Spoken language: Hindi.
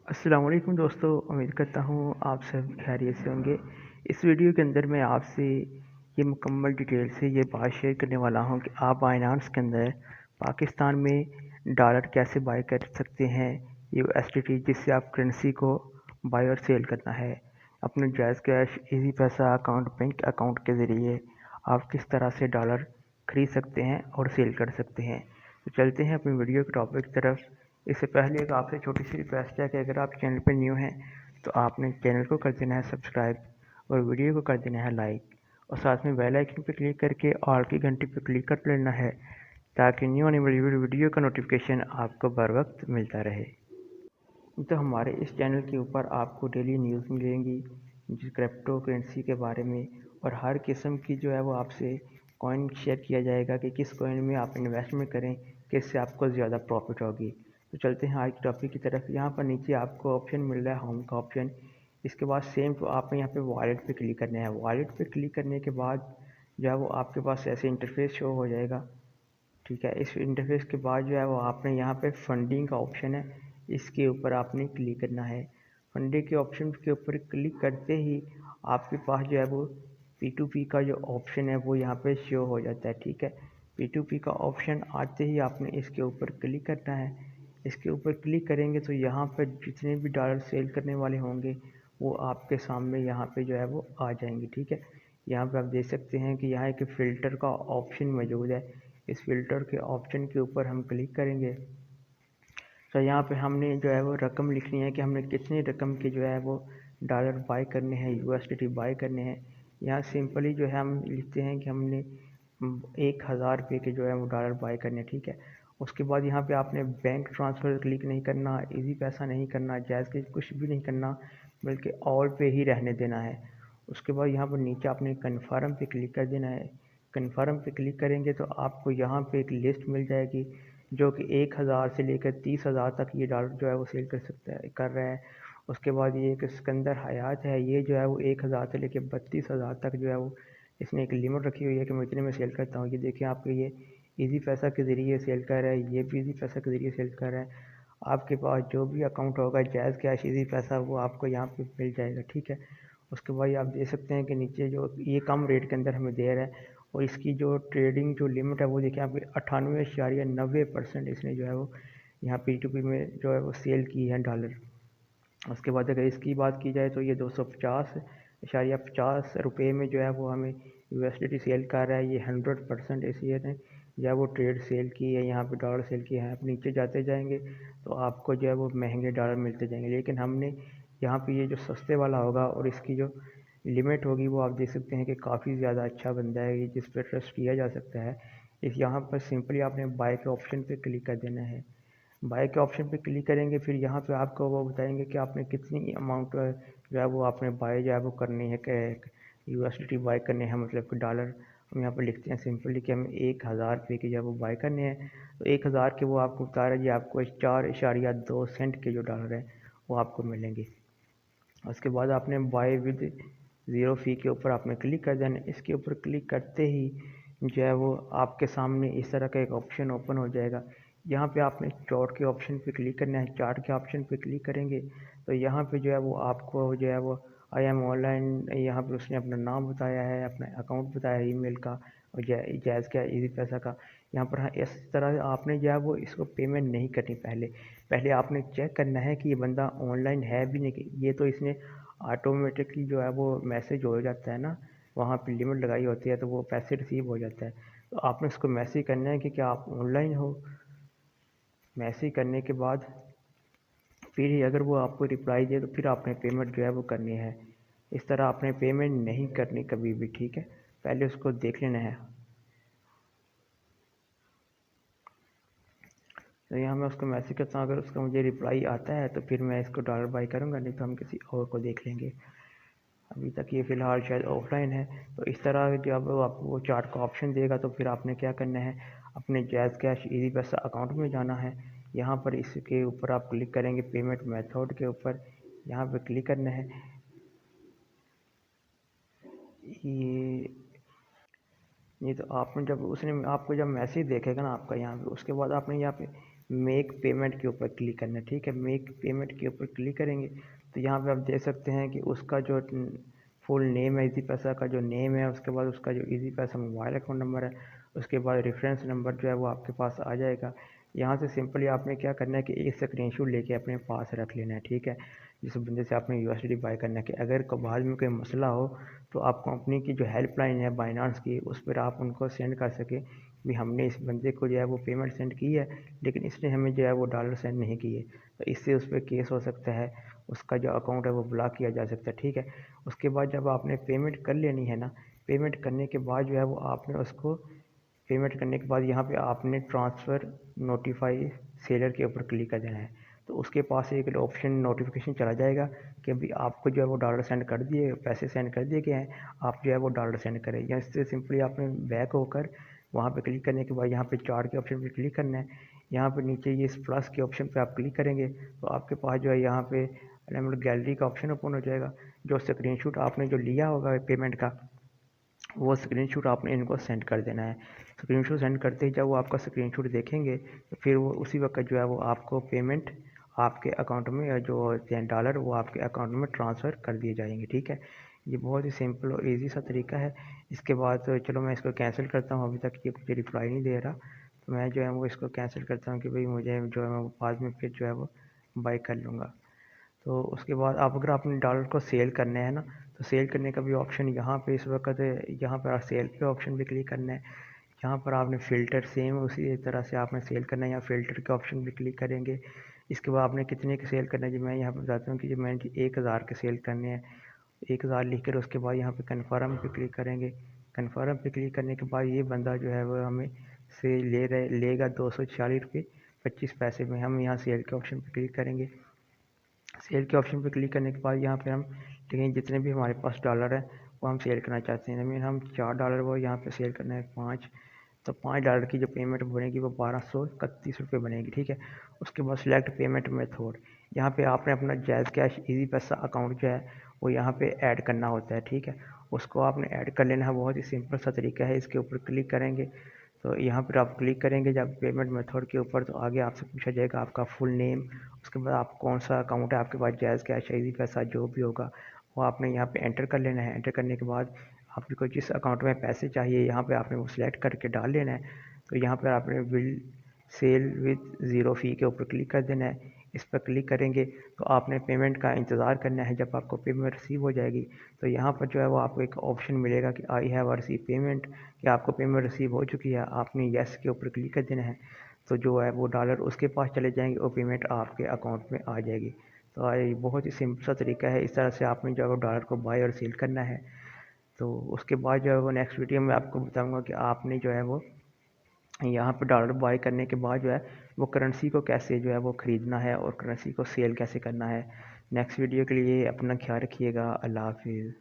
अस्सलाम वालेकुम दोस्तों, उम्मीद करता हूँ आप सब खैरियत से होंगे। इस वीडियो के अंदर मैं आपसे ये मुकम्मल डिटेल से ये बात शेयर करने वाला हूँ कि आप बाइनांस के अंदर पाकिस्तान में डॉलर कैसे बाय कर सकते हैं, यूएसडीटी, जिससे आप करेंसी को बाय और सेल करना है। अपने जायज़ कैश, इजी पैसा अकाउंट, बैंक अकाउंट के ज़रिए आप किस तरह से डॉलर ख़रीद सकते हैं और सेल कर सकते हैं। तो चलते हैं अपनी वीडियो के टॉपिक की तरफ। इससे पहले एक आपसे छोटी सी रिक्वेस्ट है कि अगर आप चैनल पर न्यू हैं तो आपने चैनल को कर देना है सब्सक्राइब और वीडियो को कर देना है लाइक, और साथ में बेल आइकन पर क्लिक करके ऑल की घंटी पर क्लिक कर लेना है ताकि न्यू आने वाली वीडियो का नोटिफिकेशन आपको बर वक्त मिलता रहे। तो हमारे इस चैनल के ऊपर आपको डेली न्यूज़ मिलेंगी जिस क्रिप्टो करेंसी के बारे में, और हर किस्म की जो है वो आपसे कॉइन शेयर किया जाएगा कि किस कॉइन में आप इन्वेस्टमेंट करें, किससे आपको ज़्यादा प्रॉफिट होगी। तो चलते हैं आज की टॉपिक की तरफ। यहाँ पर नीचे आपको ऑप्शन मिल रहा है होम का ऑप्शन। इसके बाद सेम तो आपने यहाँ पे वॉलेट पे क्लिक करना है। वॉलेट पे क्लिक करने के बाद जो है वो आपके पास ऐसे इंटरफेस शो हो जाएगा। ठीक है, इस इंटरफेस के बाद जो है वो आपने यहाँ पे फंडिंग का ऑप्शन है, इसके ऊपर आपने क्लिक करना है। फंडिंग के ऑप्शन के ऊपर क्लिक करते ही आपके पास जो है वो P2P का जो ऑप्शन है वो यहाँ पे शो हो जाता है। ठीक है, P2P का ऑप्शन आते ही आपने इसके ऊपर क्लिक करना है। इसके ऊपर क्लिक करेंगे तो यहाँ पर जितने भी डॉलर सेल करने वाले होंगे वो आपके सामने यहाँ पे जो है वो आ जाएंगे। ठीक है, यहाँ पे आप देख सकते हैं कि यहाँ एक फ़िल्टर का ऑप्शन मौजूद है। इस फ़िल्टर के ऑप्शन के ऊपर हम क्लिक करेंगे तो यहाँ पे हमने जो है वो रकम लिखनी है कि हमने कितनी रकम के जो है वो डॉलर बाय करने हैं, यूएसडीटी बाय करने हैं। यहाँ सिंपली जो है हम लिखते हैं कि हमने 1000 रुपये के जो है वो डॉलर बाय करने। ठीक है, उसके बाद यहाँ पे आपने बैंक ट्रांसफ़र क्लिक नहीं करना, इजी पैसा नहीं करना, जायज़ के कुछ भी नहीं करना, बल्कि ऑल पे ही रहने देना है। उसके बाद यहाँ पर नीचे आपने कन्फर्म पे क्लिक कर देना है। कन्फर्म पे क्लिक करेंगे तो आपको यहाँ पे एक लिस्ट मिल जाएगी जो कि 1000 से लेकर 30,000 तक ये डॉलर जो है वो सेल कर सकता है, कर रहा है। उसके बाद ये एक सिकंदर हयात है, ये जो है वो 1000 से लेकर 32,000 तक जो है वो इसने एक लिमिट रखी हुई है कि मैं इतने में सेल करता हूँ। ये देखिए आपके ये इजी पैसा के ज़रिए सेल कर रहा है, ये भी इजी पैसा के ज़रिए सेल कर रहा है। आपके पास जो भी अकाउंट होगा जायज़ कैश इजी पैसा वो आपको यहाँ पे मिल जाएगा। ठीक है, उसके बाद आप देख सकते हैं कि नीचे जो ये कम रेट के अंदर हमें दे रहा है, और इसकी जो ट्रेडिंग जो लिमिट है वो देखिए आपकी 98.90% इसने जो है वो यहाँ P2P में जो है वो सेल की है डॉलर। उसके बाद अगर इसकी बात की जाए तो ये 250.50 रुपये में जो है वो हमें यूएसडीटी सेल कर रहा है। ये 100% इसी ने जो है वो ट्रेड सेल की है, यहाँ पे डॉलर सेल किया है। आप नीचे जाते जाएंगे तो आपको जो है वो महंगे डॉलर मिलते जाएंगे, लेकिन हमने यहाँ पे ये जो सस्ते वाला होगा और इसकी जो लिमिट होगी वो आप देख सकते हैं कि काफ़ी ज़्यादा अच्छा बंदा है, ये जिस पर ट्रस्ट किया जा सकता है। इस यहाँ पर सिंपली आपने बाय के ऑप्शन पे क्लिक कर देना है। बाय के ऑप्शन पे क्लिक करेंगे, फिर यहाँ पे आपको वो बताएंगे कि आपने कितनी अमाउंट जो है वो आपने बाय जो है वो करनी है, यूएसडीटी बाय करने हैं, मतलब कि डॉलर हम यहाँ पर लिखते हैं सिंपली कि हमें 1000 रुपये के जो है वो बाय करने हैं। तो 1000 के वो आपको बता रहा है जी आपको 4.2 सेंट के जो डॉलर हैं वो आपको मिलेंगे। उसके बाद आपने बाय विद ज़ीरो फ़ी के ऊपर आपने क्लिक कर देना। इसके ऊपर क्लिक करते ही जो है वो आपके सामने इस तरह का एक ऑप्शन ओपन हो जाएगा। यहाँ पे आपने चार्ट के ऑप्शन पे क्लिक करना है। चार्ट के ऑप्शन पे क्लिक करेंगे तो यहाँ पे जो है वो आपको जो है वो आई एम ऑनलाइन, यहाँ पे उसने अपना नाम बताया है, अपना अकाउंट बताया है ईमेल का, और जायज़ क्या इजी पैसा का। यहाँ पर हाँ, इस तरह आपने जो है वो इसको पेमेंट नहीं करनी। पहले पहले आपने चेक करना है कि ये बंदा ऑनलाइन है भी नहीं। कि ये तो इसने ऑटोमेटिकली जो है वो मैसेज हो जाता है ना, वहाँ पे लिमिट लगाई होती है तो वो पैसे रिसीव हो जाता है। तो आपने उसको मैसेज करना है कि क्या आप ऑनलाइन हो। मैसेज करने के बाद फिर ही अगर वो आपको रिप्लाई दे तो फिर आपने पेमेंट जो है वो करनी है। इस तरह आपने पेमेंट नहीं करनी कभी भी। ठीक है, पहले उसको देख लेना है। तो यहाँ मैं उसको मैसेज करता हूँ, अगर उसका मुझे रिप्लाई आता है तो फिर मैं इसको डॉलर बाई करूँगा, नहीं तो हम किसी और को देख लेंगे। अभी तक ये फ़िलहाल शायद ऑफलाइन है। तो इस तरह जब आपको वो चार्ट का ऑप्शन देगा तो फिर आपने क्या करना है, अपने जायज़ कैश इजी पैसा अकाउंट में जाना है। यहाँ पर इसके ऊपर आप क्लिक करेंगे पेमेंट मेथड के ऊपर, यहाँ पर क्लिक करना है। ये ये तो आपने जब उसने आपको जब मैसेज देखेगा ना आपका यहाँ पे, उसके बाद आपने यहाँ पे मेक पेमेंट के ऊपर क्लिक करना है। ठीक है, मेक पेमेंट के ऊपर क्लिक करेंगे तो यहाँ पे आप देख सकते हैं कि उसका जो फुल नेम है, इजी पैसा का जो नेम है, उसके बाद उसका जो इजी पैसा मोबाइल अकाउंट नंबर है, उसके बाद रेफरेंस नंबर जो है वो आपके पास आ जाएगा। यहाँ से सिंपली आपने क्या करना है कि एक स्क्रीनशॉट लेके अपने पास रख लेना है। ठीक है, जिस बंदे से आपने यूएसडी बाय करना है कि अगर बाद में कोई मसला हो तो आप कंपनी की जो हेल्पलाइन है बाइनांस की, उस पर आप उनको सेंड कर सके भी हमने इस बंदे को जो है वो पेमेंट सेंड की है, लेकिन इसने हमें जो है वो डॉलर सेंड नहीं किए, तो इससे उस पर केस हो सकता है, उसका जो अकाउंट है वो ब्लॉक किया जा सकता है। ठीक है, उसके बाद जब आपने पेमेंट कर लेनी है ना, पेमेंट करने के बाद जो है वो आपने उसको पेमेंट करने के बाद यहाँ पे आपने ट्रांसफ़र नोटिफाई सेलर के ऊपर क्लिक कर देना है। तो उसके पास एक ऑप्शन नोटिफिकेशन चला जाएगा कि अभी आपको जो है वो डॉलर सेंड कर दिए, पैसे सेंड कर दिए गए हैं, आप जो है वो डॉलर सेंड करें। या इससे सिंपली आपने बैक होकर वहाँ पे क्लिक करने के बाद यहाँ पे चार्ट के ऑप्शन पे क्लिक करना है। यहाँ पे नीचे ये इस प्लस के ऑप्शन पे आप क्लिक करेंगे तो आपके पास जो है यहाँ पे मतलब गैलरी का ऑप्शन ओपन हो जाएगा। जो स्क्रीनशॉट आपने जो लिया होगा पेमेंट का, वो स्क्रीनशॉट आपने इनको सेंड कर देना है। स्क्रीनशॉट सेंड करते ही जब वो आपका स्क्रीनशॉट देखेंगे तो फिर वो उसी वक्त जो है वो आपको पेमेंट आपके अकाउंट में जो $10 वो आपके अकाउंट में ट्रांसफ़र कर दिए जाएंगे। ठीक है, ये बहुत ही सिंपल और इजी सा तरीका है। इसके बाद तो चलो मैं इसको कैंसिल करता हूँ, अभी तक ये मुझे रिप्लाई नहीं दे रहा, तो मैं जो है वो इसको कैंसिल करता हूँ कि भाई मुझे जो है वो बाद में फिर जो है वो बाई कर लूँगा। तो उसके बाद आप अगर आपने डॉलर को सेल करना है ना, तो सेल करने का भी ऑप्शन यहाँ पे इस वक्त यहाँ पर सेल पे ऑप्शन पे क्लिक करना है। यहाँ पर आपने फ़िल्टर सेम उसी तरह से आपने सेल करना है, या फ़िल्टर के ऑप्शन पे क्लिक करेंगे। इसके बाद आपने कितने के सेल करना है, जी मैं यहाँ पर बताता हूँ कि जी मैंने 1000 के सेल करने हैं। 1000 लिख कर उसके बाद यहाँ पे कन्फर्म पे क्लिक करेंगे। कन्फर्म पे क्लिक करने के बाद ये बंदा जो है वो हमें से लेगा 240 रुपये 25 पैसे में। हम यहाँ सेल के ऑप्शन पे क्लिक करेंगे। सेल के ऑप्शन पे क्लिक करने के बाद यहाँ पे हम देखेंगे जितने भी हमारे पास डॉलर है वो हम सेल करना चाहते हैं। मीन हम $4 वो यहाँ पे सेल करना है 5, तो $5 की जो पेमेंट बनेगी वो 1231 रुपये बनेगी। ठीक है, उसके बाद सिलेक्ट पेमेंट मेथड, यहाँ पे आपने अपना जैज़ कैश इजी पैसा अकाउंट जो है वो यहाँ पे ऐड करना होता है। ठीक है, उसको आपने ऐड कर लेना है, बहुत ही सिंपल सा तरीका है। इसके ऊपर क्लिक करेंगे तो यहाँ पर आप क्लिक करेंगे जब पेमेंट मेथड के ऊपर, तो आगे आपसे पूछा जाएगा आपका फुल नेम, उसके बाद आप कौन सा अकाउंट है आपके पास, जैज़ कैश इजी पैसा जो भी होगा वो आपने यहाँ पे एंटर कर लेना है। एंटर करने के बाद आपको जिस अकाउंट में पैसे चाहिए यहाँ पे आपने वो सिलेक्ट करके डाल लेना है। तो यहाँ पर आपने बिल सेल विद ज़ीरो फ़ी के ऊपर क्लिक कर देना है। इस पर क्लिक करेंगे तो आपने पेमेंट का इंतज़ार करना है। जब आपको पेमेंट रिसीव हो जाएगी तो यहाँ पर जो है वो आपको एक ऑप्शन मिलेगा कि आई हैव रिसीव पेमेंट, कि आपको पेमेंट रिसीव हो चुकी है। आपने येस के ऊपर क्लिक कर देना है, तो जो है वो डॉलर उसके पास चले जाएंगे और पेमेंट आपके अकाउंट में आ जाएगी। तो ये बहुत ही सिंपल सा तरीका है, इस तरह से आपने जो है वो डॉलर को बाय और सेल करना है। तो उसके बाद जो है वो नेक्स्ट वीडियो में आपको बताऊंगा कि आपने जो है वो यहाँ पे डॉलर बाय करने के बाद जो है वो करेंसी को कैसे जो है वो ख़रीदना है और करेंसी को सेल कैसे करना है। नेक्स्ट वीडियो के लिए अपना ख्याल रखिएगा। अल्लाह हाफिज़।